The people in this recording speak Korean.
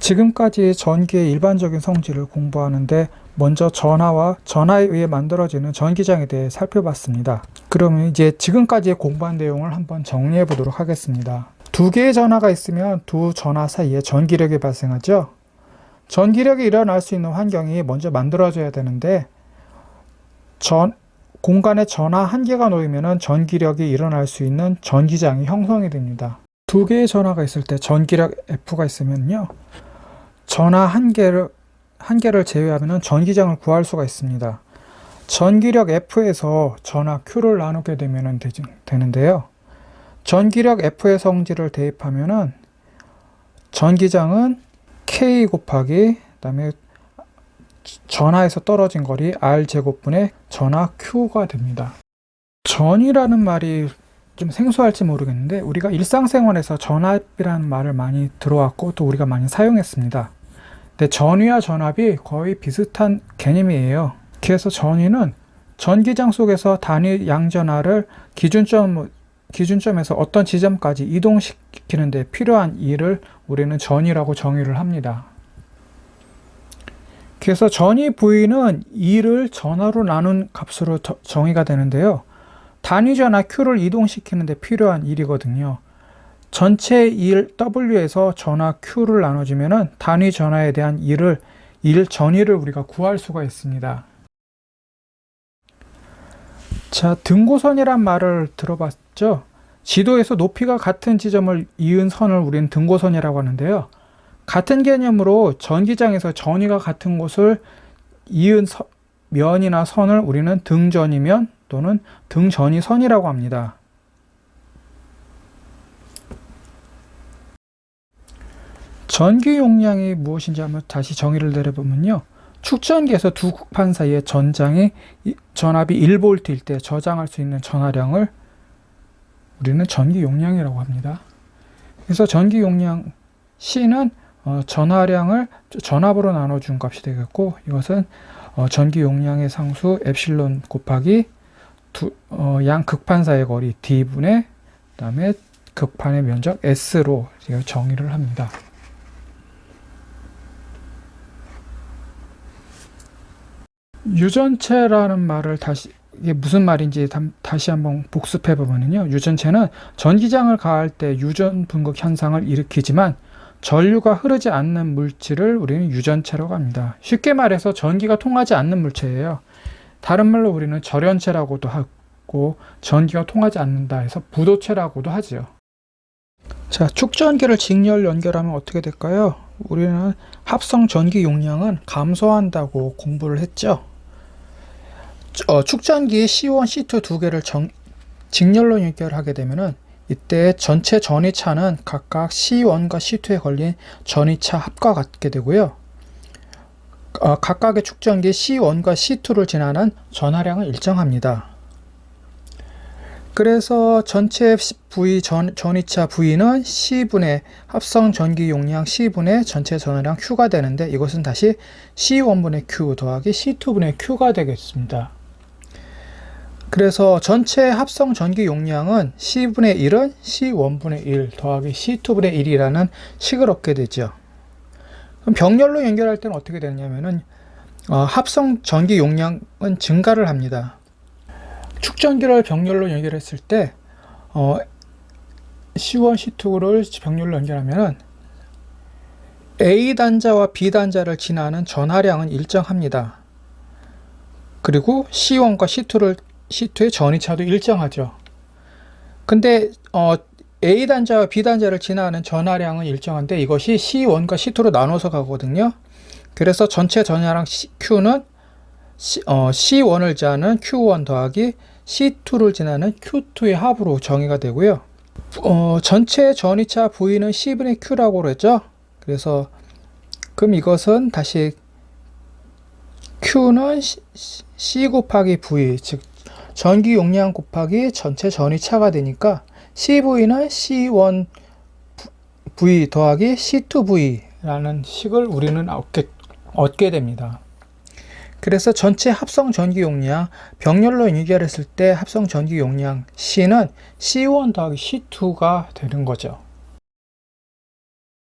지금까지 전기의 일반적인 성질을 공부하는데 먼저 전하와 전하에 의해 만들어지는 전기장에 대해 살펴봤습니다. 그러면 이제 지금까지 공부한 내용을 한번 정리해 보도록 하겠습니다. 두 개의 전하가 있으면 두 전하 사이에 전기력이 발생하죠. 전기력이 일어날 수 있는 환경이 먼저 만들어져야 되는데 공간에 전하 한 개가 놓이면 전기력이 일어날 수 있는 전기장이 형성이 됩니다. 두 개의 전하가 있을 때 전기력 F가 있으면요, 전하 한 개를 제외하면 전기장을 구할 수가 있습니다. 전기력 F에서 전하 Q를 나누게 되면 되는데요. 전기력 F의 성질을 대입하면 전기장은 K 곱하기 그다음에 전하에서 떨어진 거리 R제곱분의 전하 Q가 됩니다. 전이라는 말이 좀 생소할지 모르겠는데 우리가 일상생활에서 전압이라는 말을 많이 들어왔고 또 우리가 많이 사용했습니다. 근데 전위와 전압이 거의 비슷한 개념이에요. 그래서 전위는 전기장 속에서 단위 양전하를 기준점에서 어떤 지점까지 이동시키는 데 필요한 일을 우리는 전위라고 정의를 합니다. 그래서 전위 V는 2를 전하로 나눈 값으로 정의가 되는데요. 단위 전하 Q를 이동시키는 데 필요한 일이거든요. 전체 일 W에서 전하 Q를 나눠주면 단위 전하에 대한 일 전위를 우리가 구할 수가 있습니다. 자, 등고선이란 말을 들어봤죠? 지도에서 높이가 같은 지점을 이은 선을 우리는 등고선이라고 하는데요. 같은 개념으로 전기장에서 전위가 같은 곳을 이은 면이나 선을 우리는 등전이면 또는 등전위선이라고 합니다. 전기 용량이 무엇인지 한번 다시 정의를 내려보면요. 축전기에서 두 극판 사이의 전압이 1V일 때 저장할 수 있는 전하량을 우리는 전기 용량이라고 합니다. 그래서 전기 용량 C는 전하량을 전압으로 나눠준 값이 되겠고, 이것은 전기 용량의 상수 엡실론 곱하기 양 극판 사이의 거리 D분의 그다음에 극판의 면적 S로 정의를 합니다. 유전체라는 말을 이게 무슨 말인지 다시 한번 복습해 보면요. 유전체는 전기장을 가할 때 유전 분극 현상을 일으키지만 전류가 흐르지 않는 물질을 우리는 유전체라고 합니다. 쉽게 말해서 전기가 통하지 않는 물체예요. 다른 말로 우리는 절연체라고도 하고 전기가 통하지 않는다 해서 부도체라고도 하죠. 자, 축전기를 직렬 연결하면 어떻게 될까요? 우리는 합성 전기 용량은 감소한다고 공부를 했죠. 축전기에 C1, C2 두 개를 직렬로 연결하게 되면은 이때 전체 전위차는 각각 C1과 C2에 걸린 전위차 합과 같게 되고요. 각각의 축전기 C1과 C2를 지나는 전하량은 일정합니다. 그래서 전체 V 전위차 V는 C분의 합성 전기 용량 C분의 전체 전하량 Q가 되는데, 이것은 다시 C1분의 Q 더하기 C2분의 Q가 되겠습니다. 그래서 전체 합성 전기 용량은 C분의 1은 C1분의 1 더하기 C2분의 1이라는 식을 얻게 되죠. 그럼 병렬로 연결할 때는 어떻게 되냐면은 합성 전기 용량은 증가를 합니다. 축전기를 병렬로 연결했을 때 C1, C2를 병렬로 연결하면은 A 단자와 B 단자를 지나는 전하량은 일정합니다. 그리고 C1과 C2의 전위차도 일정하죠. 근데 A 단자와 B 단자를 지나는 전하량은 일정한데 이것이 C1과 C2로 나눠서 가거든요. 그래서 전체 전하량 Q는 C1을 지나는 Q1 더하기 C2를 지나는 Q2의 합으로 정의가 되고요. 전체 전위차 V는 C분의 Q라고 그랬죠. 그래서 그럼 이것은 다시 Q는 C 곱하기 V, 즉 전기 용량 곱하기 전체 전위차가 되니까 CV는 C1V 더하기 C2V라는 식을 우리는 얻게 됩니다. 그래서 전체 합성 전기 용량 병렬로 연결했을 때 합성 전기 용량 C는 C1 더하기 C2가 되는 거죠.